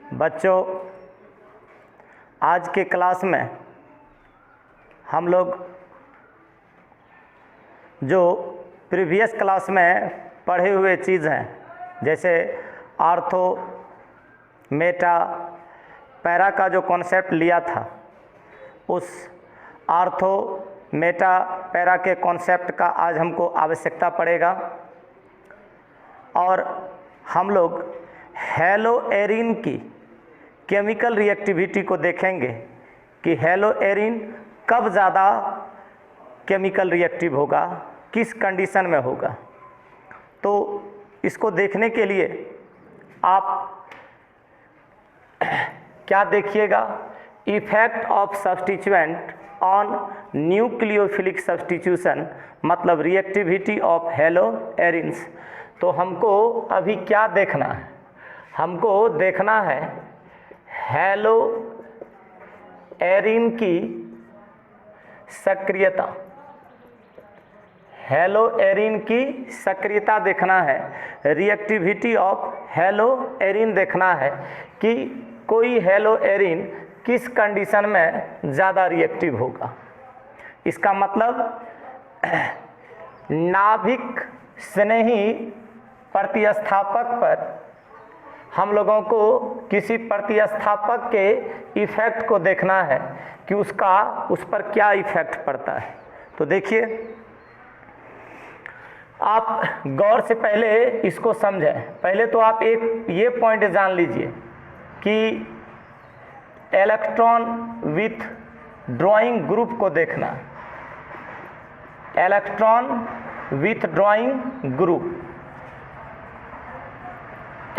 बच्चों, आज के क्लास में हम लोग जो प्रीवियस क्लास में पढ़े हुए चीज़ हैं, जैसे आर्थो, मेटा, पैरा का जो कॉन्सेप्ट लिया था, उस आर्थो, मेटा, पैरा के कॉन्सेप्ट का आज हमको आवश्यकता पड़ेगा। और हम लोग हेलो एरिन की केमिकल रिएक्टिविटी को देखेंगे कि हेलो एरिन कब ज़्यादा केमिकल रिएक्टिव होगा, किस कंडीशन में होगा। तो इसको देखने के लिए आप क्या देखिएगा, effect of substituent on nucleophilic substitution, मतलब रिएक्टिविटी ऑफ हेलो एरिन्स। तो हमको अभी क्या देखना है, हमको देखना है हेलो एरिन की सक्रियता, हेलो एरिन की सक्रियता देखना है, रिएक्टिविटी ऑफ हेलो एरिन देखना है कि कोई हेलो एरिन किस कंडीशन में ज़्यादा रिएक्टिव होगा। इसका मतलब नाभिक स्नेही प्रतिस्थापक पर हम लोगों को किसी प्रतिस्थापक के इफ़ेक्ट को देखना है कि उस पर क्या इफ़ेक्ट पड़ता है। तो देखिए, आप गौर से पहले इसको समझें। पहले तो आप एक ये पॉइंट जान लीजिए कि इलेक्ट्रॉन विथ ड्राइंग ग्रुप को देखना, electron with drawing group.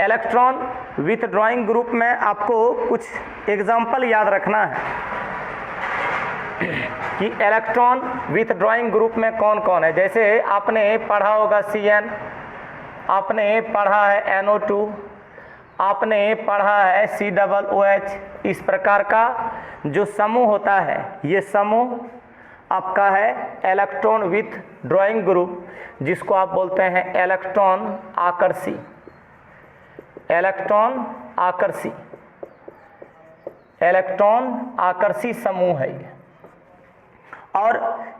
Electron with drawing group में आपको कुछ एग्जाम्पल याद रखना है कि इलेक्ट्रॉन विथ ड्राइंग ग्रुप में कौन कौन है। जैसे आपने पढ़ा होगा Cn, आपने पढ़ा है NO2, आपने पढ़ा है COOH। इस प्रकार का जो समूह होता है, ये समूह आपका है इलेक्ट्रॉन विथ ड्राइंग ग्रुप, जिसको आप बोलते हैं electron Aakarshi, electron Aakarshi, electron Aakarshi समूह है ये। और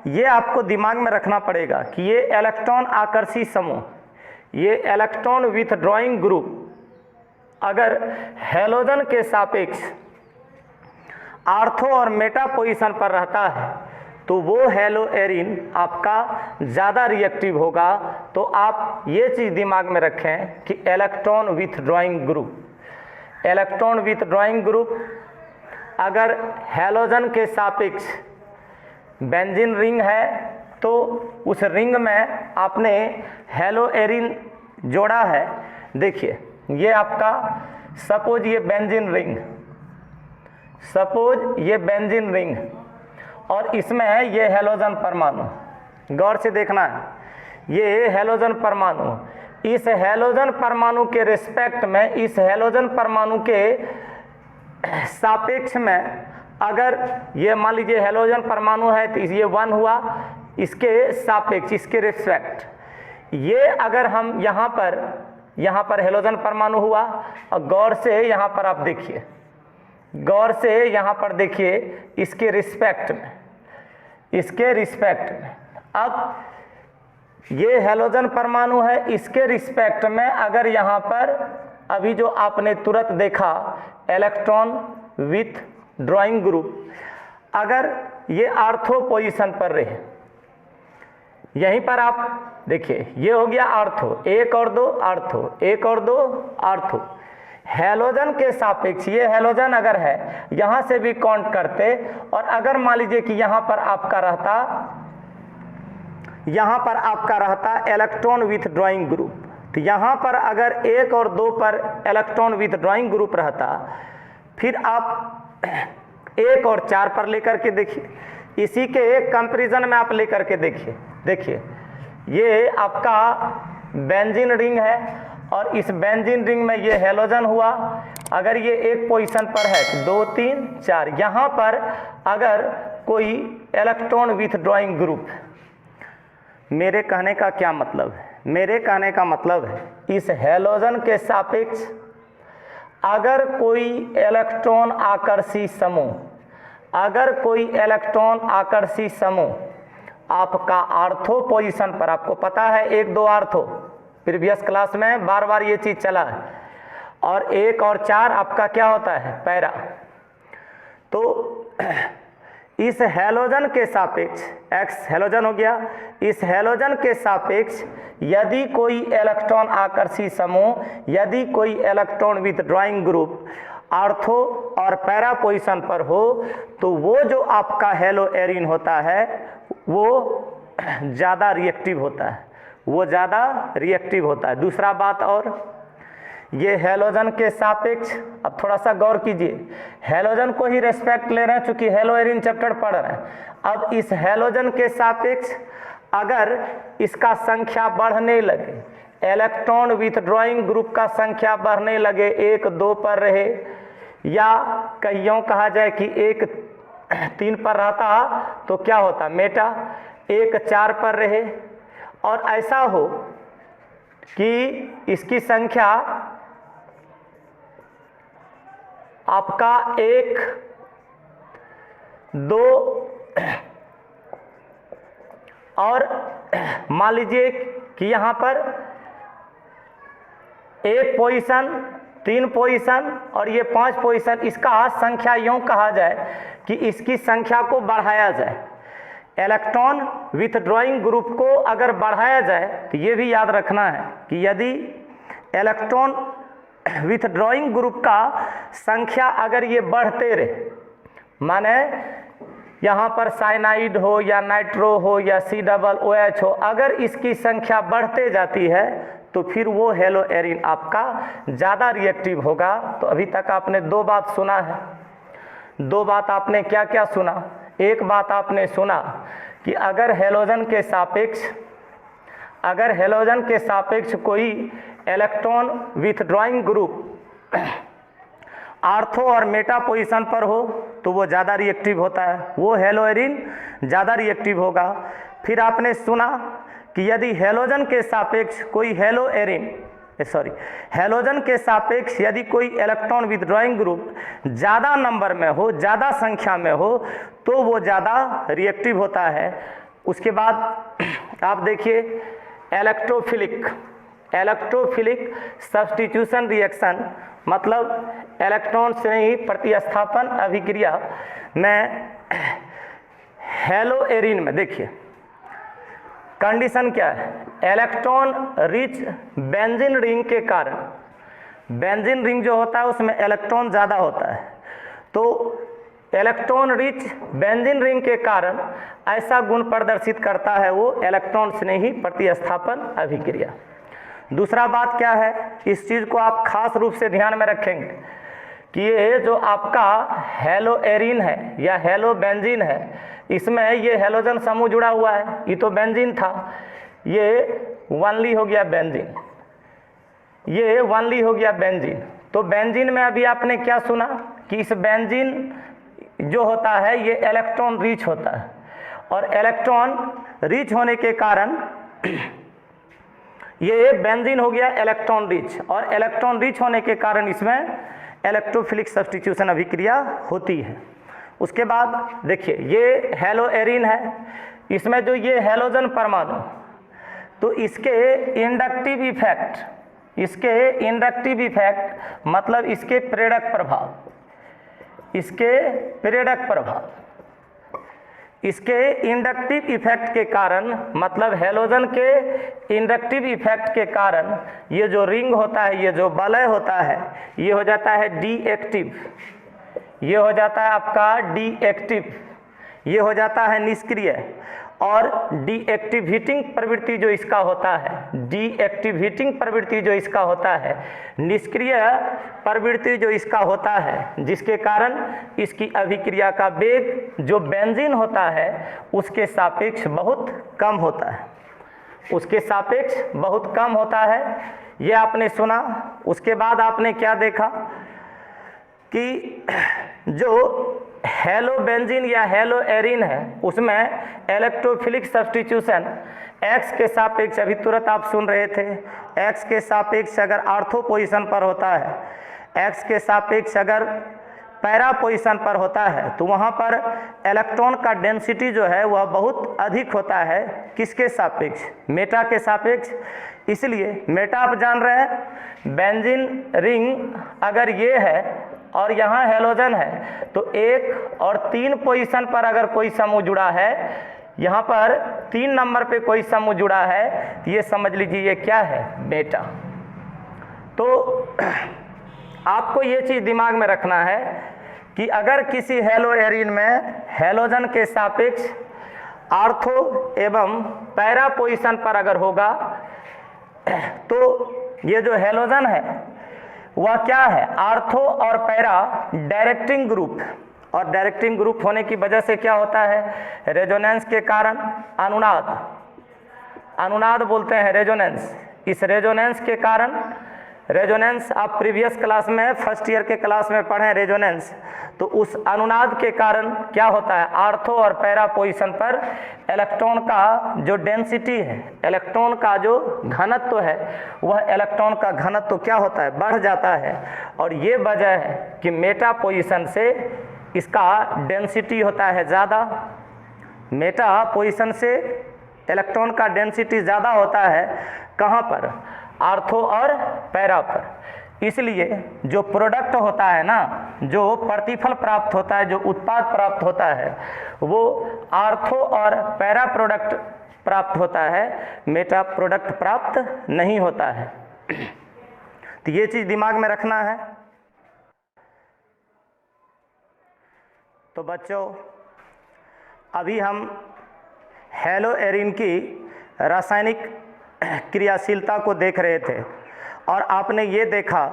ये आपको दिमाग में रखना पड़ेगा कि ये इलेक्ट्रॉन आकर्षी समूह, ये इलेक्ट्रॉन विथ ड्राइंग ग्रुप अगर हैलोजन के सापेक्ष आर्थो और मेटा पोजीशन पर रहता है तो वो हेलो एरिन आपका ज़्यादा रिएक्टिव होगा। तो आप ये चीज़ दिमाग में रखें कि electron with drawing group, electron with drawing group अगर हैलोजन के सापेक्ष बेंजीन रिंग है तो उस रिंग में आपने हेलो एरिन जोड़ा है। देखिए, ये आपका सपोज ये बेंजीन रिंग, सपोज ये बेंजीन रिंग और इसमें ये हैलोजन परमाणु, गौर से देखना है, ये हैलोजन परमाणु, इस हैलोजन परमाणु के रिस्पेक्ट में, इस हैलोजन परमाणु के सापेक्ष में अगर ये मान लीजिए हैलोजन परमाणु है तो ये 1 हुआ, इसके सापेक्ष, इसके रिस्पेक्ट, ये अगर हम यहाँ पर हैलोजन परमाणु हुआ। और गौर से यहाँ पर आप देखिए, गौर से यहाँ पर देखिए, इसके रिस्पेक्ट में, इसके रिस्पेक्ट में, अब ये हैलोजन परमाणु है, इसके रिस्पेक्ट में अगर यहाँ पर अभी जो आपने तुरंत देखा इलेक्ट्रॉन विथ ड्राइंग ग्रुप, अगर ये आर्थो पोजीशन पर रहे, यहीं पर आप देखिए, ये हो गया आर्थो, 1 और 2 आर्थो, 1 और 2 आर्थो। हैलोजन के सापेक्ष ये हैलोजन अगर है, यहाँ से भी काउंट करते, और अगर मान लीजिए कि यहाँ पर आपका रहता इलेक्ट्रॉन विथ ड्राइंग ग्रुप, तो यहाँ पर अगर 1 और 2 पर इलेक्ट्रॉन विथ ड्राइंग ग्रुप रहता, फिर आप 1 और 4 पर लेकर के देखिए, इसी के कंपैरिजन में आप लेकर के देखिए। देखिए, ये आपका बेंजीन रिंग है और इस बेंजीन रिंग में ये हैलोजन हुआ। अगर ये एक पोजीशन पर है तो 2, 3, 4, यहाँ पर अगर कोई इलेक्ट्रॉन विथ ड्राइंग ग्रुप, मेरे कहने का क्या मतलब है, मेरे कहने का मतलब है इस हैलोजन के सापेक्ष अगर कोई इलेक्ट्रॉन आकर्षी समूह, अगर कोई इलेक्ट्रॉन आकर्षी समूह आपका आर्थो पोजीशन पर, आपको पता है 1 2 आर्थो, प्रीवियस क्लास में बार बार ये चीज चला है, और 1 और 4 आपका क्या होता है, पैरा। तो इस हैलोजन के सापेक्ष, एक्स हैलोजन हो गया, इस हैलोजन के सापेक्ष यदि कोई इलेक्ट्रॉन आकर्षी समूह, यदि कोई इलेक्ट्रॉन विथड्रॉइंग ग्रुप आर्थो और पैरा पोजीशन पर हो, तो वो जो आपका हेलो एरिन होता है वो ज़्यादा रिएक्टिव होता है, वो ज़्यादा रिएक्टिव होता है। दूसरा बात, और ये हैलोजन के सापेक्ष, अब थोड़ा सा गौर कीजिए, हैलोजन को ही रेस्पेक्ट ले रहे हैं चूंकि हेलो एरिन चैप्टर पढ़ रहे हैं। अब इस हैलोजन के सापेक्ष अगर इसका संख्या बढ़ने लगे, इलेक्ट्रॉन विथड्रॉइंग ग्रुप का संख्या बढ़ने लगे, 1 2 पर रहे, या कहीं कहा जाए कि 1 3 पर रहता तो क्या होता, मेटा, 1 4 पर रहे, और ऐसा हो कि इसकी संख्या आपका 1 2 और मान लीजिए कि यहाँ पर 1 पोजीशन, 3 पोजीशन और ये 5 पोजीशन, इसका संख्या यूँ कहा जाए कि इसकी संख्या को बढ़ाया जाए। इलेक्ट्रॉन विथड्रॉइंग ग्रुप को अगर बढ़ाया जाए तो ये भी याद रखना है कि यदि इलेक्ट्रॉन विथड्रॉइंग ग्रुप का संख्या अगर ये बढ़ते रहे, माने यहाँ पर साइनाइड हो या नाइट्रो हो या COOH हो, अगर इसकी संख्या बढ़ते जाती है तो फिर वो हेलो एरिन आपका ज़्यादा रिएक्टिव होगा। तो अभी तक आपने 2 बात सुना है। 2 बात आपने क्या क्या सुना? एक बात आपने सुना कि अगर हैलोजन के सापेक्ष कोई इलेक्ट्रॉन विथड्रॉइंग ग्रुप आर्थो और मेटा पोजीशन पर हो तो वो ज़्यादा रिएक्टिव होता है, वो हेलो एरिन ज़्यादा रिएक्टिव होगा। फिर आपने सुना कि यदि हैलोजन के सापेक्ष कोई हैलोजन के सापेक्ष यदि कोई इलेक्ट्रॉन विथड्रॉइंग ग्रुप ज़्यादा नंबर में हो, ज़्यादा संख्या में हो, तो वो ज़्यादा रिएक्टिव होता है। उसके बाद आप देखिए इलेक्ट्रोफिलिक सब्स्टिट्यूशन रिएक्शन, मतलब इलेक्ट्रॉन से ही प्रतिस्थापन अभिक्रिया में हेलो एरिन में देखिए कंडीशन क्या है, इलेक्ट्रॉन रिच बेंजीन रिंग के कारण, बेंजीन रिंग जो होता है उसमें इलेक्ट्रॉन ज़्यादा होता है, तो इलेक्ट्रॉन रिच बेंजीन रिंग के कारण ऐसा गुण प्रदर्शित करता है वो इलेक्ट्रॉन स्नेही प्रतिस्थापन अभिक्रिया। दूसरा बात क्या है, इस चीज़ को आप खास रूप से ध्यान में रखेंगे कि ये जो आपका हेलो एरिन है या हेलो बेंजीन है, इसमें ये हैलोजन समूह जुड़ा हुआ है, ये तो बेंजीन था, ये वनली हो गया बेंजीन, ये वनली हो गया बेंजीन। तो बेंजीन में अभी आपने क्या सुना कि इस बेंजीन जो होता है ये इलेक्ट्रॉन रिच होता है, और इलेक्ट्रॉन रिच होने के कारण ये बेंजीन हो गया इलेक्ट्रॉन रिच, और इलेक्ट्रॉन रिच होने के कारण इसमें इलेक्ट्रोफिलिक सब्स्टिट्यूशन अभिक्रिया होती है। उसके बाद देखिए ये हेलो एरिन है, इसमें जो ये हैलोजन परमाणु, तो इसके इंडक्टिव इफेक्ट मतलब इसके प्रेरक प्रभाव, इसके इंडक्टिव इफेक्ट के कारण, मतलब हैलोजन के इंडक्टिव इफेक्ट के कारण ये जो रिंग होता है, ये जो वलय होता है, ये हो जाता है डीएक्टिव, ये हो जाता है आपका डीएक्टिव, ये हो जाता है निष्क्रिय। और डीएक्टिव हीटिंग प्रवृत्ति जो इसका होता है, डीएक्टिव हीटिंग प्रवृत्ति जो इसका होता है, निष्क्रिय प्रवृत्ति जो इसका होता है, जिसके कारण इसकी अभिक्रिया का वेग जो बेंजीन होता है उसके सापेक्ष बहुत कम होता है, उसके सापेक्ष बहुत कम होता है, ये आपने सुना। उसके बाद आपने क्या देखा कि जो हेलो बेंजीन या हेलो एरिन है उसमें इलेक्ट्रोफिलिक सब्स्टिट्यूशन एक्स के सापेक्ष, अभी तुरंत आप सुन रहे थे, एक्स के सापेक्ष अगर आर्थो पोजीशन पर होता है, एक्स के सापेक्ष अगर पैरा पोजीशन पर होता है तो वहाँ पर इलेक्ट्रॉन का डेंसिटी जो है वह बहुत अधिक होता है, किसके सापेक्ष, मेटा के सापेक्ष। इसलिए मेटा आप जान रहे हैं, बेंजीन रिंग अगर ये है और यहाँ हेलोजन है तो 1 और 3 पोजीशन पर अगर कोई समूह जुड़ा है, यहाँ पर 3 नंबर पे कोई समूह जुड़ा है, तो ये समझ लीजिए ये क्या है, मेटा। तो आपको ये चीज़ दिमाग में रखना है कि अगर किसी हेलो एरीन में हेलोजन के सापेक्ष आर्थो एवं पैरा पोजीशन पर अगर होगा तो ये जो हेलोजन है वह क्या है, आर्थो और पैरा डायरेक्टिंग ग्रुप, और डायरेक्टिंग ग्रुप होने की वजह से क्या होता है, रेजोनेंस के कारण अनुनाद बोलते हैं रेजोनेंस। इस रेजोनेंस के कारण, रेजोनेंस आप प्रीवियस क्लास में फर्स्ट ईयर के क्लास में पढ़े रेजोनेंस, तो उस अनुनाद के कारण क्या होता है, आर्थो और पैरा पोजीशन पर इलेक्ट्रॉन का जो डेंसिटी है, इलेक्ट्रॉन का जो घनत्व है, वह इलेक्ट्रॉन का घनत्व क्या होता है, बढ़ जाता है। और ये वजह है कि मेटा पोजीशन से इसका डेंसिटी होता है ज़्यादा, मेटा पोजीशन से इलेक्ट्रॉन का डेंसिटी ज़्यादा होता है, कहाँ पर, आर्थो और पैरा पर। इसलिए जो प्रोडक्ट होता है ना, जो प्रतिफल प्राप्त होता है, जो उत्पाद प्राप्त होता है, वो आर्थो और पैरा प्रोडक्ट प्राप्त होता है, मेटा प्रोडक्ट प्राप्त नहीं होता है। तो ये चीज़ दिमाग में रखना है। तो बच्चों, अभी हम हेलो एरीन की रासायनिक क्रियाशीलता को देख रहे थे और आपने ये देखा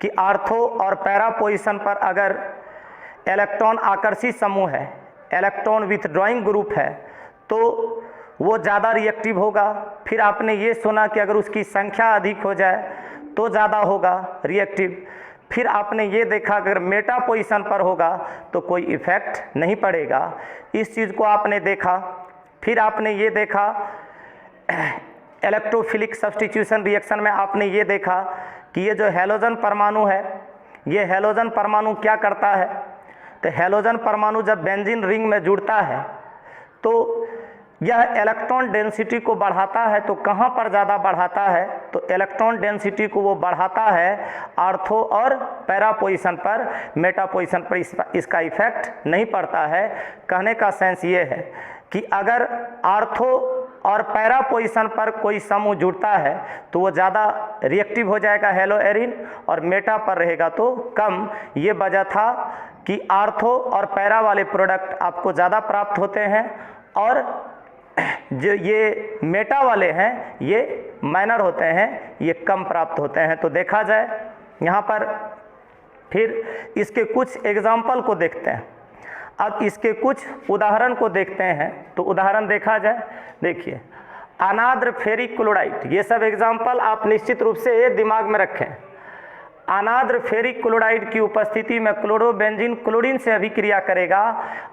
कि आर्थो और पैरा पोजीशन पर अगर इलेक्ट्रॉन आकर्षी समूह है, इलेक्ट्रॉन विथड्रॉइंग ग्रुप है, तो वो ज़्यादा रिएक्टिव होगा। फिर आपने ये सुना कि अगर उसकी संख्या अधिक हो जाए तो ज़्यादा होगा रिएक्टिव। फिर आपने ये देखा अगर मेटा पोजीशन पर होगा तो कोई इफ़ेक्ट नहीं पड़ेगा, इस चीज़ को आपने देखा। फिर आपने ये देखा इलेक्ट्रोफिलिक सब्स्टिट्यूशन रिएक्शन में आपने ये देखा कि ये जो हेलोजन परमाणु है, ये हेलोजन परमाणु क्या करता है, तो हेलोजन परमाणु जब बेंजीन रिंग में जुड़ता है तो यह इलेक्ट्रॉन डेंसिटी को बढ़ाता है। तो कहाँ पर ज़्यादा बढ़ाता है, तो इलेक्ट्रॉन डेंसिटी को वो बढ़ाता है आर्थो और पैरा पोजीशन पर, मेटा पोजीशन पर इसका इफेक्ट नहीं पड़ता है। कहने का सेंस ये है कि अगर आर्थो और पैरा पोजीशन पर कोई समूह जुड़ता है तो वो ज़्यादा रिएक्टिव हो जाएगा हेलो एरीन, और मेटा पर रहेगा तो कम। ये वजह था कि आर्थो और पैरा वाले प्रोडक्ट आपको ज़्यादा प्राप्त होते हैं और जो ये मेटा वाले हैं ये माइनर होते हैं, ये कम प्राप्त होते हैं। तो देखा जाए यहाँ पर, फिर इसके कुछ एग्जाम्पल को देखते हैं। अब इसके कुछ उदाहरण को देखते हैं। तो उदाहरण देखा जाए, देखिए अनाद्र फेरिक क्लोराइड, ये सब एग्जाम्पल आप निश्चित रूप से दिमाग में रखें। अनाद्र फेरिक क्लोराइड की उपस्थिति में क्लोरोबेंजीन क्लोरीन से अभिक्रिया करेगा।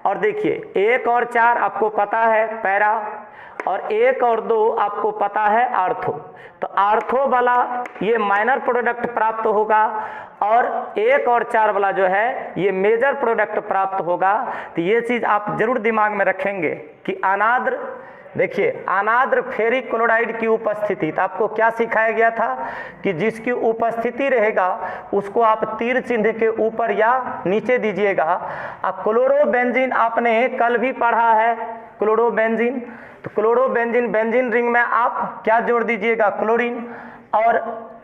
और देखिए 1 और 4 आपको पता है पैरा, और 1 और 2 आपको पता है आर्थो। तो आर्थो वाला ये माइनर प्रोडक्ट प्राप्त होगा और 1 और 4 वाला जो है ये मेजर प्रोडक्ट प्राप्त होगा। तो ये चीज़ आप जरूर दिमाग में रखेंगे कि अनाद्र, देखिए अनाद्र फेरिक क्लोराइड की उपस्थिति, तो आपको क्या सिखाया गया था कि जिसकी उपस्थिति रहेगा उसको आप तीर चिन्ह के ऊपर या नीचे दीजिएगा। क्लोरोबेंजीन आपने कल भी पढ़ा है, क्लोरोबेंजीन, तो क्लोरोबेंजीन बेंजीन रिंग में आप क्या जोड़ दीजिएगा, क्लोरीन, और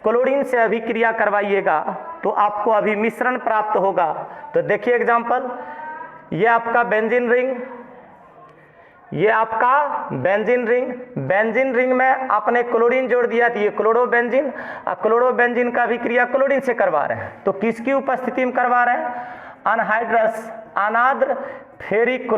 क्लोरीन से अभिक्रिया करवाइएगा तो आपको अभी मिश्रण प्राप्त होगा। तो देखिए एग्जाम्पल, ये आपका बेंजीन रिंग, ये आपका बेंजीन रिंग में आपने क्लोरीन जोड़ दिया तो ये क्लोरोबेंजीन, और क्लोरोबेंजीन का अभिक्रिया क्लोरीन से करवा रहे हैं। तो किसकी उपस्थिति में करवा रहे हैं, अनहाइड्रस अनाद्र फेरिक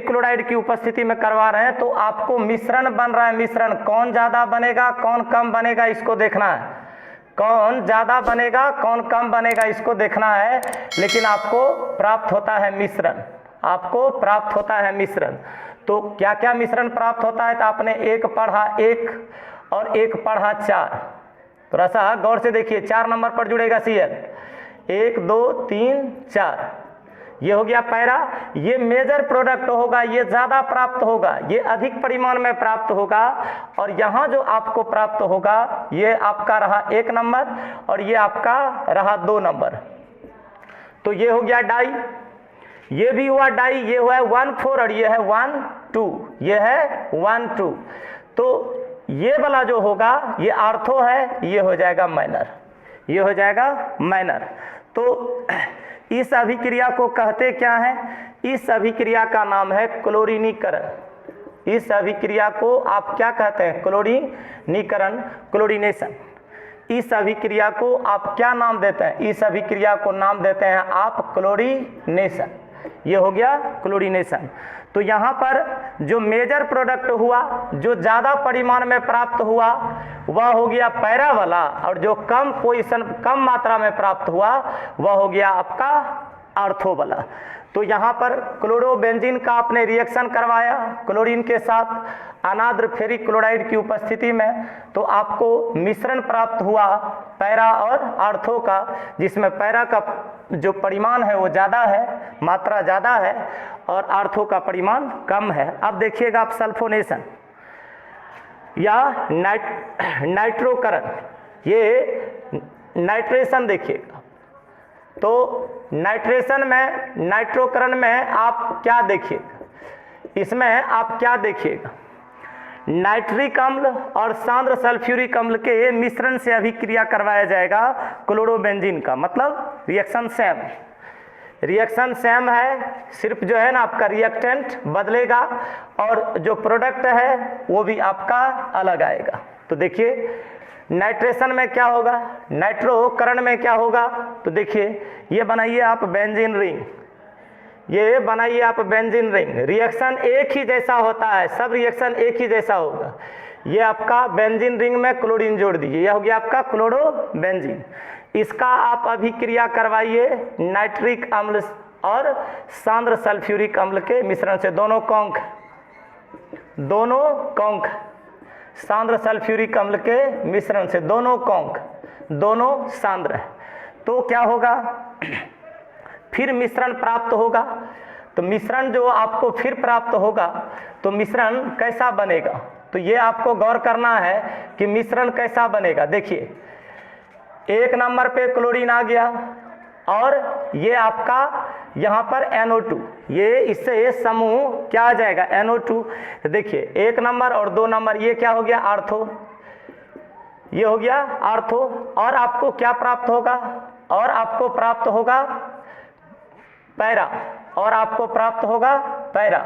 क्लोराइड की उपस्थिति में करवा रहे हैं। तो आपको मिश्रण बन रहा है, मिश्रण कौन ज़्यादा बनेगा कौन कम बनेगा इसको देखना है, कौन ज़्यादा बनेगा कौन कम बनेगा इसको देखना है। लेकिन आपको प्राप्त होता है मिश्रण, आपको प्राप्त होता है मिश्रण। तो क्या क्या मिश्रण प्राप्त होता है, तो आपने 1 पढ़ा 1 और 1 पढ़ा 4। थोड़ा सा गौर से देखिए, 4 नंबर पर जुड़ेगा Cl, 1 2 3 4, ये हो गया पैरा। ये मेजर प्रोडक्ट होगा, ये ज़्यादा प्राप्त होगा, ये अधिक परिमाण में प्राप्त होगा, और यहाँ जो आपको प्राप्त होगा ये आपका रहा 1 नंबर और ये आपका रहा 2 नंबर। तो ये हो गया डाई, ये भी हुआ डाई, ये हुआ 1,4 और ये है 1,2, ये है 1,2। तो ये वाला जो होगा ये आर्थो है, ये हो जाएगा माइनर, ये हो जाएगा माइनर। तो इस अभिक्रिया को कहते क्या है? इस अभिक्रिया का नाम है क्लोरीनीकरण। इस अभिक्रिया को आप क्या कहते हैं? क्लोरीनीकरण, क्लोरीनेशन। इस अभिक्रिया को आप क्या नाम देते हैं? इस अभिक्रिया को नाम देते हैं आप क्लोरीनेशन। ये हो गया क्लोरीनेशन। तो यहाँ पर जो मेजर प्रोडक्ट हुआ, जो ज़्यादा परिमाण में प्राप्त हुआ, वह हो गया पैरा वाला, और जो कम पोजीशन, कम मात्रा में प्राप्त हुआ, वह हो गया आपका आर्थो वाला। तो यहाँ पर क्लोरोबेंजीन का आपने रिएक्शन करवाया क्लोरीन के साथ अनाद्र फेरिक क्लोराइड की उपस्थिति में, तो आपको मिश्रण प्राप्त हुआ पैरा और आर्थो का, जिसमें पैरा का जो परिमाण है वो ज़्यादा है, मात्रा ज़्यादा है, और आर्थो का परिमाण कम है। अब देखिएगा आप सल्फोनेशन या नाइट्रोकरण, ये नाइट्रेशन देखिएगा। तो नाइट्रेशन में, नाइट्रोकरण में आप क्या देखिएगा? इसमें आप क्या देखिएगा? नाइट्रिक अम्ल और सांद्र सल्फ्यूरिक अम्ल के मिश्रण से अभिक्रिया करवाया जाएगा क्लोरोबेंजीन का, मतलब रिएक्शन सेम, रिएक्शन सेम है, सिर्फ जो है ना आपका रिएक्टेंट बदलेगा और जो प्रोडक्ट है वो भी आपका अलग आएगा। तो देखिए नाइट्रेशन में क्या होगा, नाइट्रोकरण में क्या होगा? तो देखिए ये बनाइए आप बेंजीन रिंग, ये बनाइए आप बेंजीन रिंग, रिएक्शन एक ही जैसा होता है, सब रिएक्शन एक ही जैसा होगा। ये आपका बेंजीन रिंग में क्लोरीन जोड़ दीजिए, यह हो गया आपका क्लोरोबेंजीन। इसका आप अभिक्रिया करवाइए नाइट्रिक अम्ल और सांद्र सल्फ्यूरिक अम्ल के मिश्रण से, दोनों कौंक सांद्र सल्फ्यूरिक अम्ल के मिश्रण से, दोनों कौंक, दोनों सांद्र है। तो क्या होगा? फिर मिश्रण प्राप्त होगा। तो मिश्रण जो आपको फिर प्राप्त होगा, तो मिश्रण कैसा बनेगा? तो ये आपको गौर करना है कि मिश्रण कैसा बनेगा। देखिए 1 नंबर पे क्लोरीन आ गया और ये आपका यहाँ पर NO2, ये इससे समूह क्या आ जाएगा? NO2। तो देखिए 1 नंबर और 2 नंबर, ये क्या हो गया? आर्थो, ये हो गया आर्थो। और आपको क्या प्राप्त होगा? और आपको प्राप्त होगा पैरा, और आपको प्राप्त होगा पैरा।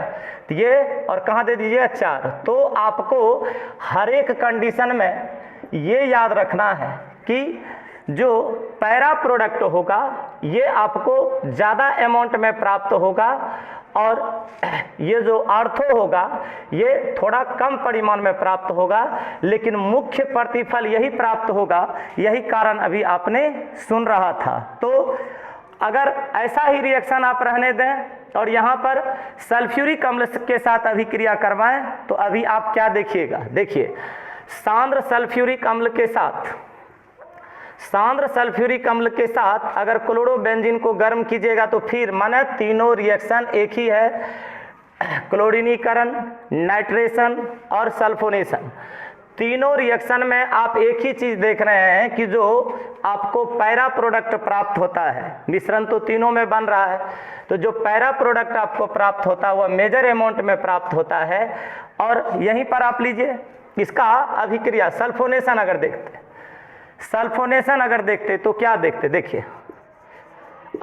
तो ये और कहाँ दे दीजिए? 4। तो आपको हर एक कंडीशन में ये याद रखना है कि जो पैरा प्रोडक्ट होगा ये आपको ज़्यादा अमाउंट में प्राप्त होगा, और ये जो आर्थो होगा ये थोड़ा कम परिमाण में प्राप्त होगा, लेकिन मुख्य प्रतिफल यही प्राप्त होगा। यही कारण अभी आपने सुन रहा था। तो अगर ऐसा ही रिएक्शन आप रहने दें और यहाँ पर सल्फ्यूरिक अम्ल के साथ अभिक्रिया करवाएं, तो अभी आप क्या देखिएगा? देखिए सांद्र सल्फ्यूरिक अम्ल के साथ, सांद्र सल्फ्यूरिक अम्ल के साथ अगर क्लोरोबेंजीन को गर्म कीजिएगा तो फिर माने तीनों रिएक्शन एक ही है, क्लोरीनीकरण, नाइट्रेशन और सल्फोनेशन। तीनों रिएक्शन में आप एक ही चीज देख रहे हैं कि जो आपको पैरा प्रोडक्ट प्राप्त होता है, मिश्रण तो तीनों में बन रहा है, तो जो पैरा प्रोडक्ट आपको प्राप्त होता है वह मेजर अमाउंट में प्राप्त होता है। और यहीं पर आप लीजिए इसका अभिक्रिया सल्फोनेशन अगर देखते, सल्फोनेशन अगर देखते तो क्या देखते? देखिए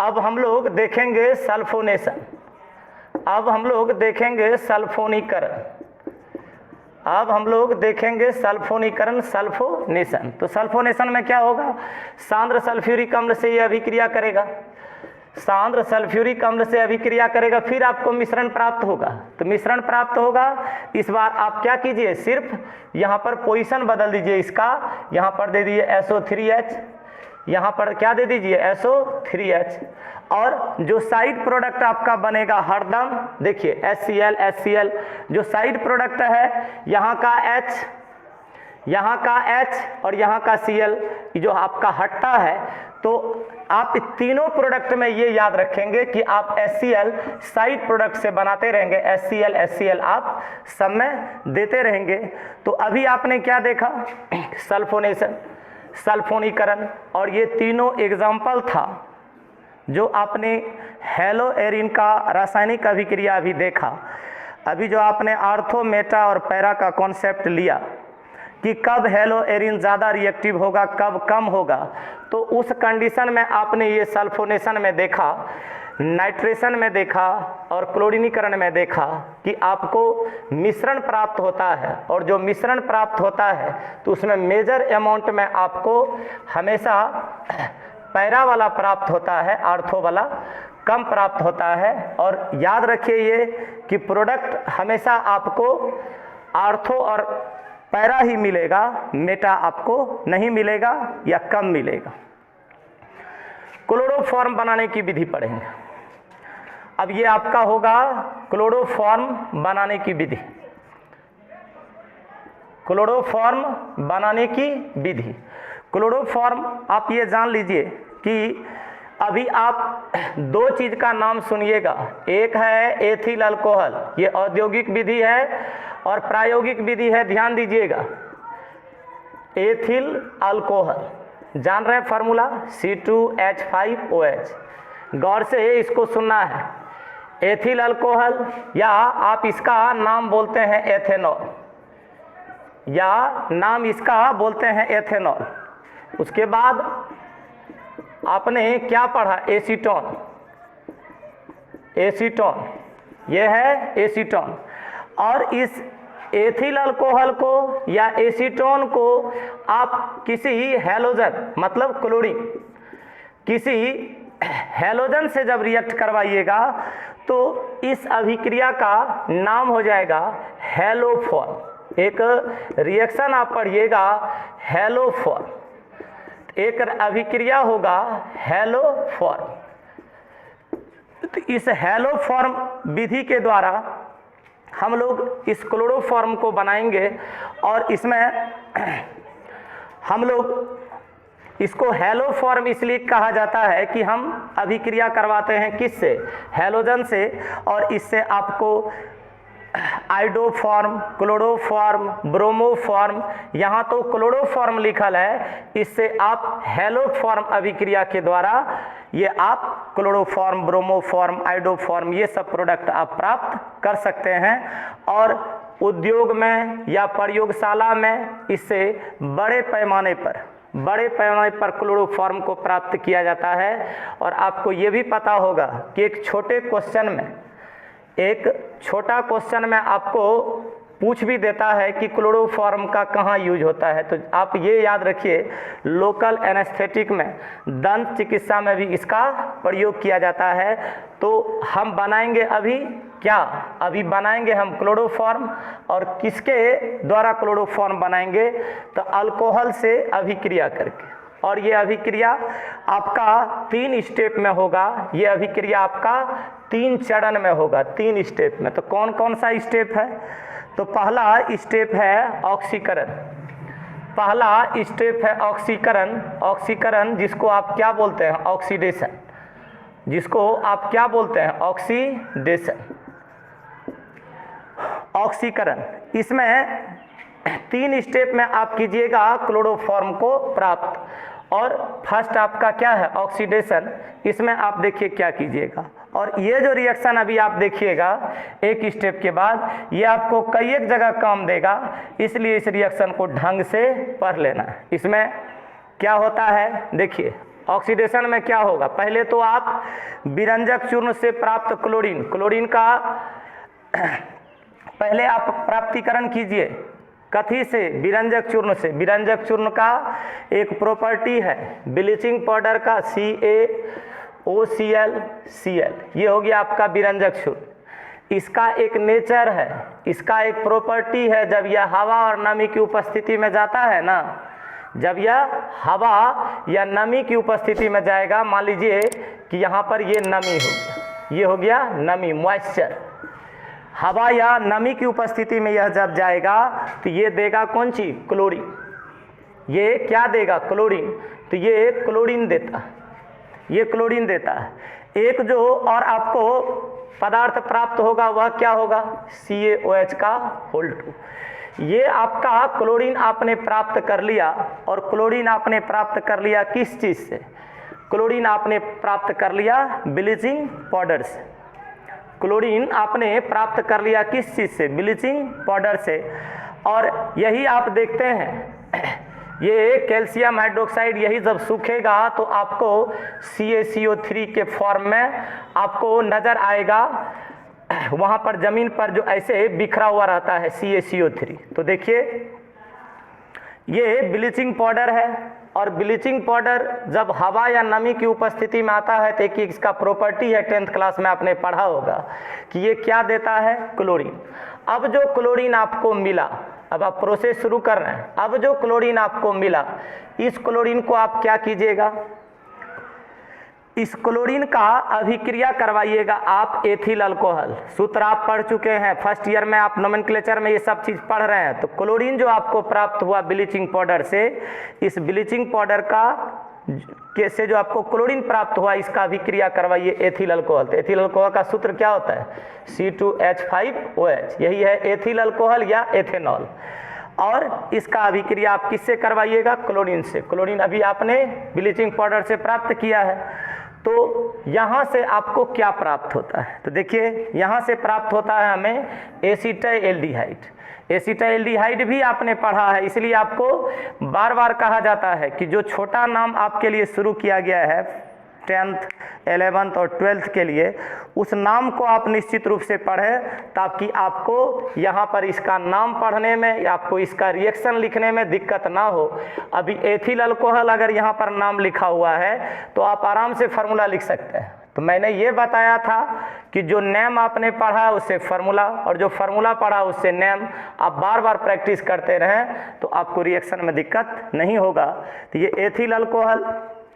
अब हम लोग देखेंगे सल्फोनेशन, अब हम लोग देखेंगे सल्फोनीकरण, अब हम लोग देखेंगे सल्फोनीकरण, सल्फोनेशन। तो सल्फोनेशन में क्या होगा? सांद्र सल्फ्यूरिक अम्ल से ये अभिक्रिया करेगा, सांद्र सल्फ्यूरिक अम्ल से अभिक्रिया करेगा, फिर आपको मिश्रण प्राप्त होगा। तो मिश्रण प्राप्त होगा, इस बार आप क्या कीजिए? सिर्फ यहाँ पर पोजीशन बदल दीजिए, इसका यहाँ पर दे दीजिए SO3H, यहाँ पर क्या दे दीजिए? SO3H। और जो साइड प्रोडक्ट आपका बनेगा हरदम, देखिए HCl, HCl, जो साइड प्रोडक्ट है यहाँ का H, यहाँ का H और यहाँ का Cl जो आपका हटता है, तो आप तीनों प्रोडक्ट में ये याद रखेंगे कि आप HCl साइड प्रोडक्ट से बनाते रहेंगे, HCl आप सब में देते रहेंगे। तो अभी आपने क्या देखा, सल्फोनेशन, सल्फोनीकरण, और ये तीनों एग्जाम्पल था जो आपने हेलो एरिन का रासायनिक अभिक्रिया अभी देखा। अभी जो आपने आर्थो, मेटा और पैरा का कॉन्सेप्ट लिया कि कब हेलो एरिन ज़्यादा रिएक्टिव होगा, कब कम होगा, तो उस कंडीशन में आपने ये सल्फोनेशन में देखा, नाइट्रेशन में देखा और क्लोरीनीकरण में देखा कि आपको मिश्रण प्राप्त होता है, और जो मिश्रण प्राप्त होता है तो उसमें मेजर अमाउंट में आपको हमेशा पैरा वाला प्राप्त होता है, आर्थो वाला कम प्राप्त होता है। और याद रखिए ये कि प्रोडक्ट हमेशा आपको आर्थो और पैरा ही मिलेगा, मेटा आपको नहीं मिलेगा या कम मिलेगा। क्लोरोफॉर्म बनाने की विधि पढ़ेंगे। अब ये आपका होगा क्लोरोफॉर्म बनाने की विधि। क्लोरोफॉर्म बनाने की विधि, क्लोरोफॉर्म आप ये जान लीजिए कि अभी आप दो चीज़ का नाम सुनिएगा, एक है एथिल अल्कोहल, ये औद्योगिक विधि है और प्रायोगिक विधि है, ध्यान दीजिएगा। एथिल अल्कोहल जान रहे हैं फार्मूला, C2H5OH, गौर से इसको सुनना है। एथिल अल्कोहल या आप इसका नाम बोलते हैं एथेनॉल, या नाम इसका बोलते हैं एथेनॉल। उसके बाद आपने क्या पढ़ा, एसीटोन, एसीटोन, ये है एसीटोन। और इस एथिल अल्कोहल को या एसीटोन को आप किसी हैलोजन मतलब क्लोरीन, किसी हैलोजन से जब रिएक्ट करवाइएगा तो इस अभिक्रिया का नाम हो जाएगा हैलोफॉर्म। एक रिएक्शन आप पढ़िएगा हैलोफॉर्म, एक अभिक्रिया होगा हैलोफॉर्म। तो इस हैलोफॉर्म विधि के द्वारा हम लोग इस क्लोरोफॉर्म को बनाएंगे, और इसमें हम लोग इसको हैलोफॉर्म इसलिए कहा जाता है कि हम अभिक्रिया करवाते हैं किससे, हैलोजन से, और इससे आपको आइडोफॉर्म, क्लोरोफॉर्म, ब्रोमोफॉर्म, यहाँ तो क्लोरोफॉर्म लिखल है, इससे आप हैलोफॉर्म अभिक्रिया के द्वारा ये आप क्लोरोफॉर्म, ब्रोमोफॉर्म, आइडोफॉर्म ये सब प्रोडक्ट आप प्राप्त कर सकते हैं। और उद्योग में या प्रयोगशाला में इससे बड़े पैमाने पर क्लोरोफॉर्म को प्राप्त किया जाता है। और आपको ये भी पता होगा कि एक छोटा क्वेश्चन में आपको पूछ भी देता है कि क्लोरोफॉर्म का कहाँ यूज होता है। तो आप ये याद रखिए, लोकल एनेस्थेटिक में, दंत चिकित्सा में भी इसका प्रयोग किया जाता है। तो हम बनाएंगे अभी बनाएंगे हम क्लोरोफॉर्म, और किसके द्वारा क्लोरोफॉर्म बनाएंगे, तो अल्कोहल से अभिक्रिया करके। और ये अभिक्रिया आपका 3 स्टेप में होगा, ये अभिक्रिया आपका 3 चरण में होगा, 3 स्टेप में। तो कौन कौन सा स्टेप है, तो पहला स्टेप है ऑक्सीकरण, पहला स्टेप है ऑक्सीकरण। ऑक्सीकरण जिसको आप क्या बोलते हैं, ऑक्सीडेशन, जिसको आप क्या बोलते हैं, ऑक्सीडेशन, ऑक्सीकरण। इसमें 3 स्टेप में आप कीजिएगा क्लोरोफॉर्म को प्राप्त। और फर्स्ट आपका क्या है, ऑक्सीडेशन। इसमें आप देखिए क्या कीजिएगा, और ये जो रिएक्शन अभी आप देखिएगा एक स्टेप के बाद, ये आपको कई एक जगह काम देगा, इसलिए इस रिएक्शन को ढंग से पढ़ लेना है। इसमें क्या होता है, देखिए ऑक्सीडेशन में क्या होगा, पहले तो आप विरंजक चूर्ण से प्राप्त क्लोरीन का पहले आप प्राप्तिकरण कीजिए। कथी से, विरंजक चूर्ण से। विरंजक चूर्ण का एक प्रॉपर्टी है ब्लीचिंग पाउडर का, CaOCl, ये हो गया आपका विरंजक चूर्ण। इसका एक नेचर है, इसका एक प्रॉपर्टी है, जब यह हवा और नमी की उपस्थिति में जाता है ना, जब यह हवा या नमी की उपस्थिति में जाएगा, मान लीजिए कि यहाँ पर ये नमी हो गया, ये हो गया नमी, मॉइस्चर। हवा या नमी की उपस्थिति में यह जब जाएगा तो ये देगा कौन चीज, क्लोरीन। ये क्या देगा, क्लोरीन। तो ये क्लोरीन देता है, ये क्लोरीन देता है। एक जो और आपको पदार्थ प्राप्त होगा वह क्या होगा, CaOH का होल 2। ये आपका क्लोरीन आपने प्राप्त कर लिया, और क्लोरीन आपने प्राप्त कर लिया किस चीज से, क्लोरीन आपने प्राप्त कर लिया ब्लीचिंग पाउडर से। क्लोरीन आपने प्राप्त कर लिया किस चीज से, ब्लीचिंग पाउडर से। और यही आप देखते हैं ये कैल्शियम हाइड्रोक्साइड यही जब सूखेगा तो आपको CaCO3 के फॉर्म में आपको नजर आएगा, वहां पर जमीन पर जो ऐसे बिखरा हुआ रहता है CaCO3। तो देखिए ये ब्लीचिंग पाउडर है, और ब्लीचिंग पाउडर जब हवा या नमी की उपस्थिति में आता है तो एक इसका प्रॉपर्टी है, 10th क्लास में आपने पढ़ा होगा कि ये क्या देता है, क्लोरीन। अब जो क्लोरीन आपको मिला, अब आप प्रोसेस शुरू कर रहे हैं, अब जो क्लोरीन आपको मिला, इस क्लोरीन को आप क्या कीजिएगा, इस क्लोरीन का अभिक्रिया करवाइएगा आप एथिल अल्कोहल। सूत्र आप पढ़ चुके हैं, फर्स्ट ईयर में आप नोमेनक्लेचर में ये सब चीज पढ़ रहे हैं। तो क्लोरीन जो आपको प्राप्त हुआ ब्लीचिंग पाउडर से, इस ब्लीचिंग पाउडर का से जो आपको क्लोरीन प्राप्त हुआ, इसका अभिक्रिया करवाइए एथिल अल्कोहल। तो एथिल अल्कोहल का सूत्र क्या होता है, C2H5OH, यही है एथिल अल्कोहल या एथेनॉल। और इसका अभिक्रिया आप किससे करवाइएगा, क्लोरीन से। क्लोरीन अभी आपने ब्लीचिंग पाउडर से प्राप्त किया है। तो यहाँ से आपको क्या प्राप्त होता है, तो देखिए यहाँ से प्राप्त होता है हमें एसीटाइल्डिहाइड। एसीटाइल्डिहाइड भी आपने पढ़ा है, इसलिए आपको बार बार कहा जाता है कि जो छोटा नाम आपके लिए शुरू किया गया है 10th, 11th और 12th के लिए, उस नाम को आप निश्चित रूप से पढ़ें, ताकि आपको यहाँ पर इसका नाम पढ़ने में या आपको इसका रिएक्शन लिखने में दिक्कत ना हो। अभी एथिल अल्कोहल अगर यहाँ पर नाम लिखा हुआ है तो आप आराम से फार्मूला लिख सकते हैं। तो मैंने ये बताया था कि जो नेम आपने पढ़ा उससे फार्मूला, और जो फार्मूला पढ़ा उससे नेम, आप बार बार प्रैक्टिस करते रहें तो आपको रिएक्शन में दिक्कत नहीं होगा। तो ये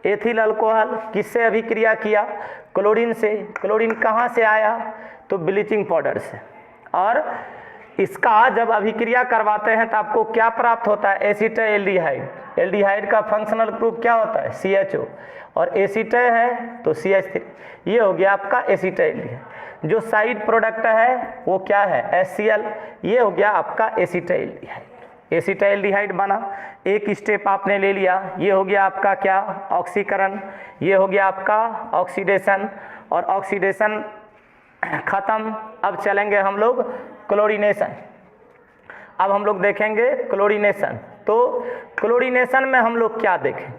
एथिल अल्कोहल किससे अभिक्रिया किया, क्लोरीन से। क्लोरीन कहाँ से आया, तो ब्लीचिंग पाउडर से। और इसका जब अभिक्रिया करवाते हैं तो आपको क्या प्राप्त होता है, एसीटाइल्डिहाइड। एल्डिहाइड का फंक्शनल ग्रुप क्या होता है, CHO, और एसीटा है तो CH3। ये हो गया आपका एसीटाइल्डिहाइड। जो साइड प्रोडक्ट है वो क्या है, HCl। ये हो गया आपका एसीटाइल्डिहाइड। एसीटाइल्डिहाइड बना, एक स्टेप आपने ले लिया, ये हो गया आपका क्या, ऑक्सीकरण। ये हो गया आपका ऑक्सीडेशन, और ऑक्सीडेशन खत्म। अब चलेंगे हम लोग क्लोरीनेशन। अब हम लोग देखेंगे क्लोरीनेशन। तो क्लोरीनेशन में हम लोग क्या देखेंगे,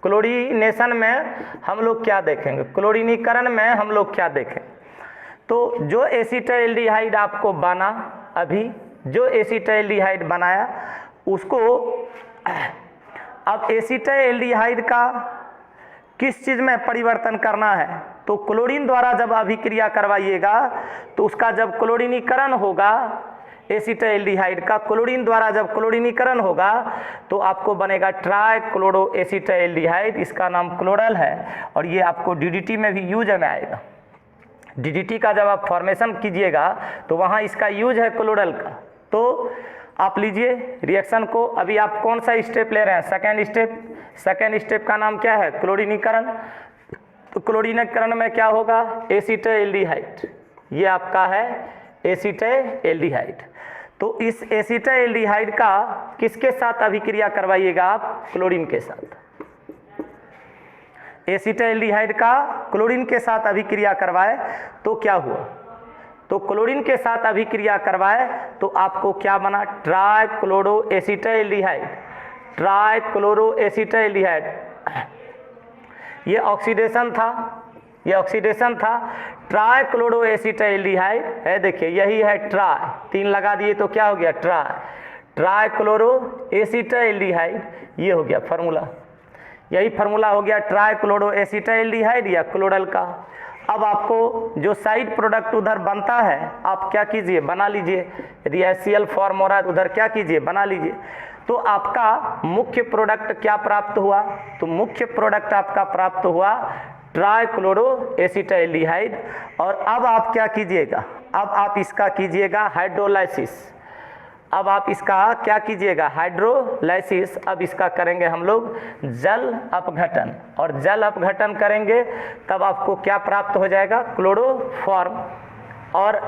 क्लोरीनेशन में हम लोग क्या देखेंगे, क्लोरीनीकरण में हम लोग क्या देखें। तो जो एसीटाइल्डिहाइड आपको बना, अभी जो एसीटाइल्डिहाइड बनाया उसको, अब एसीटाइल्डिहाइड का किस चीज़ में परिवर्तन करना है, तो क्लोरीन द्वारा जब अभिक्रिया करवाइएगा तो उसका जब क्लोरीनीकरण होगा, एसीटाइल्डिहाइड का क्लोरीन द्वारा जब क्लोरीनीकरण होगा तो आपको बनेगा ट्राइक्लोरो एसीटाइल्डिहाइड। इसका नाम क्लोरल है, और ये आपको DDT में भी यूज में आएगा। DDT का जब आप फॉर्मेशन कीजिएगा तो वहाँ इसका यूज है क्लोरल का। तो आप लीजिए रिएक्शन को, अभी आप कौन सा स्टेप ले रहे हैं, सेकेंड स्टेप। सेकेंड स्टेप का नाम क्या है, क्लोरीनीकरण। तो क्लोरीनीकरण में क्या होगा, एसीटाइल्डिहाइड, ये आपका है एसीटाइल्डिहाइड। तो इस एसीटाइल्डिहाइड का किसके साथ अभिक्रिया करवाइएगा आप, क्लोरीन के साथ। एसीटाइल्डिहाइड का क्लोरीन के साथ अभिक्रिया करवाए तो क्या हुआ, तो क्लोरीन के साथ अभिक्रिया करवाए तो आपको क्या बना, ट्राइक्लोरो एसीटाइल्डिहाइड। ट्राइक्लोरो एसीटाइल्डिहाइड, ये ऑक्सीडेशन था, ये ऑक्सीडेशन था। ट्राइक्लोरो एसीटाइल्डिहाइड है, देखिए यही है ट्राई, 3 लगा दिए तो क्या हो गया, ट्राइक्लोरो एसीटाइल्डिहाइड। ये हो गया फार्मूला, यही फार्मूला हो गया ट्राइक्लोरो एसीटाइल्डिहाइड या क्लोरल का। अब आपको जो साइड प्रोडक्ट उधर बनता है आप क्या कीजिए, बना लीजिए। यदि HCl फॉर्म हो रहा है तो उधर क्या कीजिए, बना लीजिए। तो आपका मुख्य प्रोडक्ट क्या प्राप्त हुआ, तो मुख्य प्रोडक्ट आपका प्राप्त हुआ ट्राइक्लोरो एसिटाइलडिहाइड। और अब आप क्या कीजिएगा, अब आप इसका कीजिएगा हाइड्रोलाइसिस। अब आप इसका क्या कीजिएगा, हाइड्रोलाइसिस। अब इसका करेंगे हम लोग जल अपघटन, और जल अपघटन करेंगे तब आपको क्या प्राप्त हो जाएगा, क्लोरोफॉर्म। और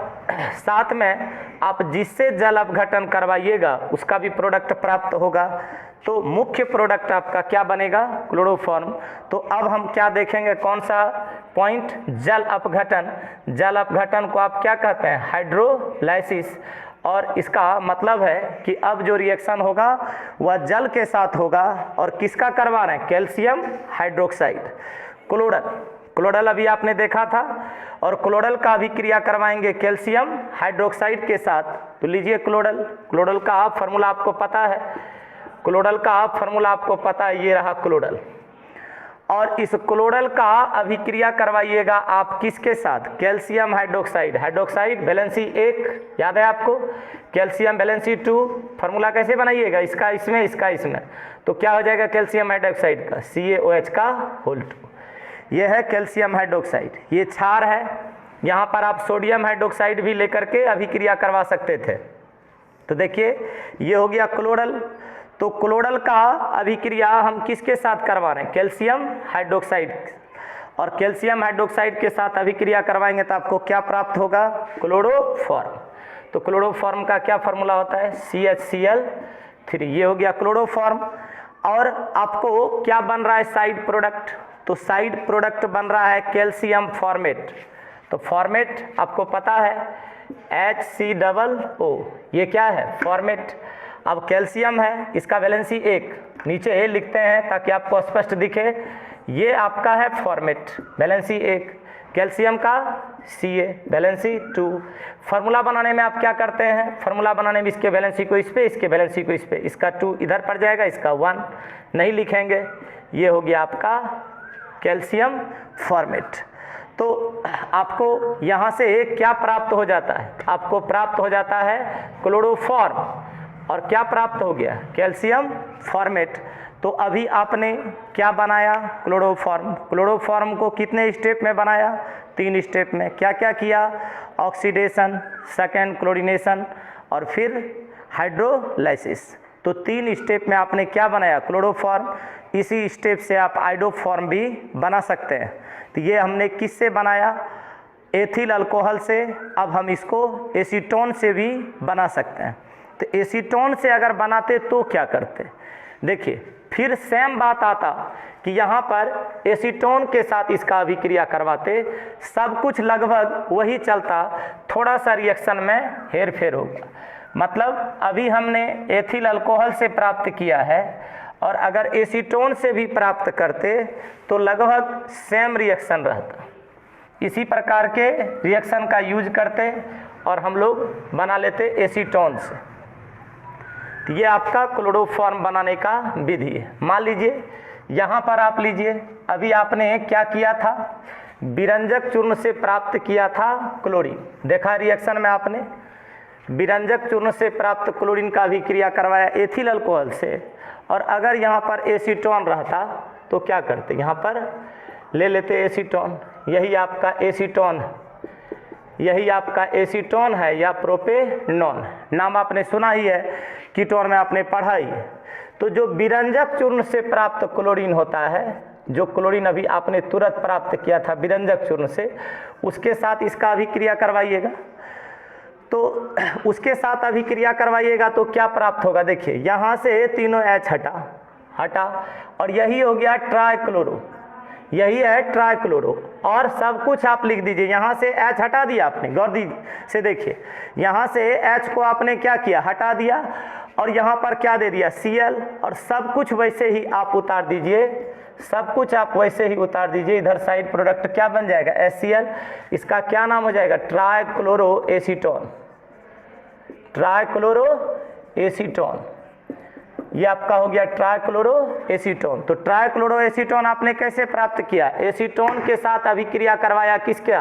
साथ में आप जिससे जल अपघटन करवाइएगा उसका भी प्रोडक्ट प्राप्त होगा। तो मुख्य प्रोडक्ट आपका क्या बनेगा, क्लोरोफॉर्म। तो अब हम क्या देखेंगे, कौन सा पॉइंट, जल अपघटन। जल अपघटन को आप क्या कहते हैं, हाइड्रोलाइसिस। और इसका मतलब है कि अब जो रिएक्शन होगा वह जल के साथ होगा, और किसका करवा रहे हैं, कैल्शियम हाइड्रोक्साइड, क्लोरल। क्लोरल अभी आपने देखा था, और क्लोरल का अभिक्रिया करवाएंगे कैल्शियम हाइड्रोक्साइड के साथ। तो लीजिए क्लोरल, क्लोरल का आप फार्मूला आपको पता है, क्लोरल का आप फार्मूला आपको पता है, ये रहा क्लोरल। और इस क्लोरल का अभिक्रिया करवाइएगा आप किसके साथ, कैल्शियम हाइड्रोक्साइड। हाइड्रोक्साइड वैलेंसी 1 याद है आपको, कैल्शियम वैलेंसी 2। फार्मूला कैसे बनाइएगा, इसका इसमें, इसका इसमें। तो क्या हो जाएगा कैल्शियम हाइड्रोक्साइड का, CaOH का होल 2। ये है कैल्शियम हाइड्रोक्साइड, ये क्षार है। यहाँ पर आप सोडियम हाइड्रोक्साइड भी लेकर के अभिक्रिया करवा सकते थे। तो देखिए ये हो गया क्लोरल। तो क्लोरल का अभिक्रिया हम किसके साथ करवा रहे हैं, कैल्शियम हाइड्रोक्साइड। और कैल्शियम हाइड्रोक्साइड के साथ अभिक्रिया करवाएंगे तो आपको क्या प्राप्त होगा, क्लोरोफॉर्म। तो क्लोरोफॉर्म का क्या फार्मूला होता है, CHCl3। ये हो गया क्लोरोफॉर्म। और आपको क्या बन रहा है, साइड प्रोडक्ट। तो साइड प्रोडक्ट बन रहा है कैल्शियम फॉर्मेट। तो फॉर्मेट आपको पता है HCOO, ये क्या है, फॉर्मेट। अब कैल्शियम है, इसका वैलेंसी 1, नीचे ए लिखते हैं ताकि आपको स्पष्ट दिखे। ये आपका है फॉर्मेट, वैलेंसी 1। कैल्शियम का Ca, वैलेंसी 2। फार्मूला बनाने में आप क्या करते हैं, फार्मूला बनाने में इसके वैलेंसी को इस पे, इसके वैलेंसी को इस पे, इसका 2 इधर पड़ जाएगा, इसका 1 नहीं लिखेंगे। ये हो गया आपका कैल्शियम फॉर्मेट। तो आपको यहाँ से क्या प्राप्त हो जाता है, आपको प्राप्त हो जाता है क्लोरोफॉर्म। और क्या प्राप्त हो गया, कैल्शियम फॉर्मेट। तो अभी आपने क्या बनाया, क्लोरोफॉर्म। क्लोरोफॉर्म को कितने स्टेप में बनाया, 3 स्टेप में। क्या क्या किया, ऑक्सीडेशन, सेकेंड क्लोरीनेशन, और फिर हाइड्रोलाइसिस। तो 3 स्टेप में आपने क्या बनाया, क्लोरोफॉर्म। इसी स्टेप से आप आइडोफॉर्म भी बना सकते हैं। तो ये हमने किससे बनाया, एथिल अल्कोहल से। अब हम इसको एसीटोन से भी बना सकते हैं। तो एसीटोन से अगर बनाते तो क्या करते, देखिए फिर सेम बात आता कि यहाँ पर एसीटोन के साथ इसका अभिक्रिया करवाते, सब कुछ लगभग वही चलता, थोड़ा सा रिएक्शन में हेर फेर होगा। मतलब अभी हमने एथिल अल्कोहल से प्राप्त किया है, और अगर एसीटोन से भी प्राप्त करते तो लगभग सेम रिएक्शन रहता। इसी प्रकार के रिएक्शन का यूज करते और हम लोग बना लेते एसीटोन से। ये आपका क्लोरोफॉर्म बनाने का विधि है। मान लीजिए यहाँ पर आप लीजिए, अभी आपने क्या किया था, विरंजक चूर्ण से प्राप्त किया था क्लोरीन। देखा रिएक्शन में आपने विरंजक चूर्ण से प्राप्त क्लोरीन का अभिक्रिया करवाया एथिल अल्कोहल से। और अगर यहाँ पर एसीटोन रहता तो क्या करते, यहाँ पर ले लेते एसीटोन। यही आपका एसीटोन है, यही आपका एसीटोन है या प्रोपेनॉन, नाम आपने सुना ही है, कीटोन में आपने पढ़ा ही है। तो जो विरंजक चूर्ण से प्राप्त क्लोरीन होता है, जो क्लोरीन अभी आपने तुरंत प्राप्त किया था विरंजक चूर्ण से, उसके साथ इसका अभिक्रिया करवाइएगा। तो उसके साथ अभिक्रिया करवाइएगा तो क्या प्राप्त होगा, देखिए यहाँ से तीनों H हटा, और यही हो गया ट्राइक्लोरो, यही है ट्राइक्लोरो। और सब कुछ आप लिख दीजिए, यहाँ से H हटा दिया आपने, गौर से देखिए, यहाँ से H को आपने क्या किया, हटा दिया, और यहाँ पर क्या दे दिया, Cl, और सब कुछ वैसे ही आप उतार दीजिए, सब कुछ आप वैसे ही उतार दीजिए। इधर साइड प्रोडक्ट क्या बन जाएगा, HCl। इसका क्या नाम हो जाएगा, ट्राइक्लोरो एसीटोन, ट्राइक्लोरो एसीटोन। ये आपका हो गया ट्राइक्लोरो एसीटोन। तो ट्राइक्लोरो एसीटोन आपने कैसे प्राप्त किया, एसीटोन के साथ अभिक्रिया करवाया किसके,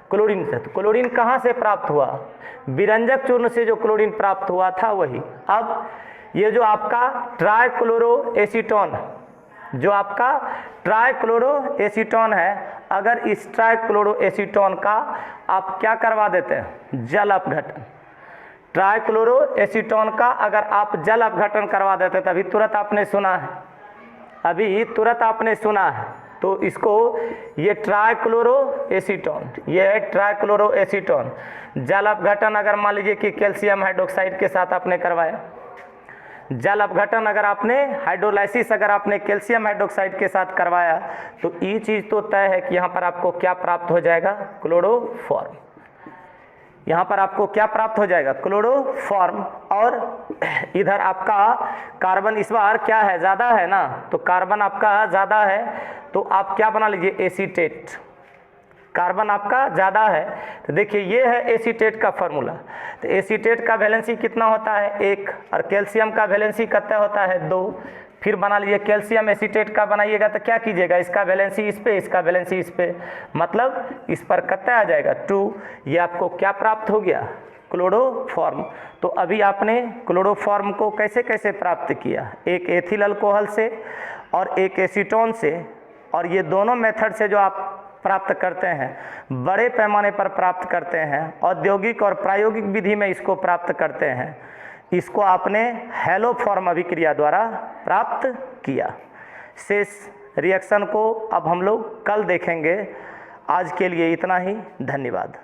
क्लोरीन से। तो क्लोरीन कहाँ से प्राप्त हुआ, विरंजक चूर्ण से जो क्लोरीन प्राप्त हुआ था वही। अब ये जो आपका ट्राइक्लोरो एसीटोन, जो आपका ट्राइक्लोरो एसीटोन है, अगर इस ट्राइक्लोरो एसीटोन का आप क्या करवा देते हैं, जल अपघटन, ट्राइक्लोरो एसीटोन का अगर आप जल अपघटन करवा देते हैं, तभी तुरंत आपने सुना है, अभी तुरंत आपने सुना है, तो इसको ये ट्राइक्लोरो एसीटोन, ये है ट्राइक्लोरो एसीटोन, जल अपघटन अगर मान लीजिए कि कैल्शियम हाइड्रोक्साइड के साथ आपने करवाया, जल अपघटन अगर आपने हाइड्रोलाइसिस अगर आपने कैल्शियम हाइड्रोक्साइड के साथ करवाया, तो ये चीज़ तो तय है कि यहाँ पर आपको क्या प्राप्त हो जाएगा, क्लोरोफॉर्म। यहाँ पर आपको क्या प्राप्त हो जाएगा, क्लोरोफॉर्म। और इधर आपका कार्बन इस बार क्या है, ज़्यादा है ना, तो कार्बन आपका ज़्यादा है, तो आप क्या बना लीजिए, एसीटेट, कार्बन आपका ज़्यादा है, तो देखिए ये है एसीटेट का फॉर्मूला। तो एसीटेट का वैलेंसी कितना होता है, 1, और कैल्शियम का वैलेंसी कितना होता है, 2। फिर बना लीजिए कैल्शियम एसीटेट का बनाइएगा तो क्या कीजिएगा, इसका वैलेंसी इस पे, इसका वैलेंसी इस पे, मतलब इस पर कितना आ जाएगा, 2। ये आपको क्या प्राप्त हो गया, क्लोरोफॉर्म। तो अभी आपने क्लोरोफॉर्म को कैसे कैसे प्राप्त किया, एक एथिल अल्कोहल से और एक एसीटोन से, और ये दोनों मेथड से जो आप प्राप्त करते हैं, बड़े पैमाने पर प्राप्त करते हैं, औद्योगिक और प्रायोगिक विधि में इसको प्राप्त करते हैं, इसको आपने हैलोफॉर्म अभिक्रिया द्वारा प्राप्त किया। शेष रिएक्शन को अब हम लोग कल देखेंगे। आज के लिए इतना ही, धन्यवाद।